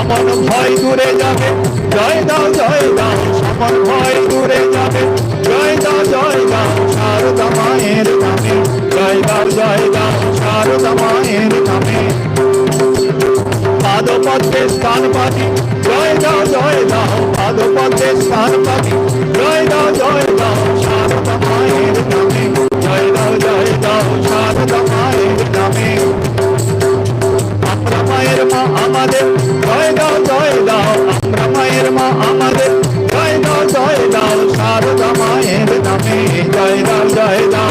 সমন ভয় দূরে যাবে, জয় দাও সমন ভয় দূরে যাবে, জয় দাও শারদা মায়ের নামে, জয় দাও শারদা মায়ের নামে। পাদপদ্মে স্থান পাতি, জয় দাও পাদপদ্মে স্থান পাতি, জয় দাও শারদা মায়ের নামে, জয় দাও শারদা মায়ের নামে। আমরা মায়ের মা আমাদের, জয় দাও আমরা মায়ের মা আমাদের, জয় দাও শারদা মায়ের নামে, জয় দাও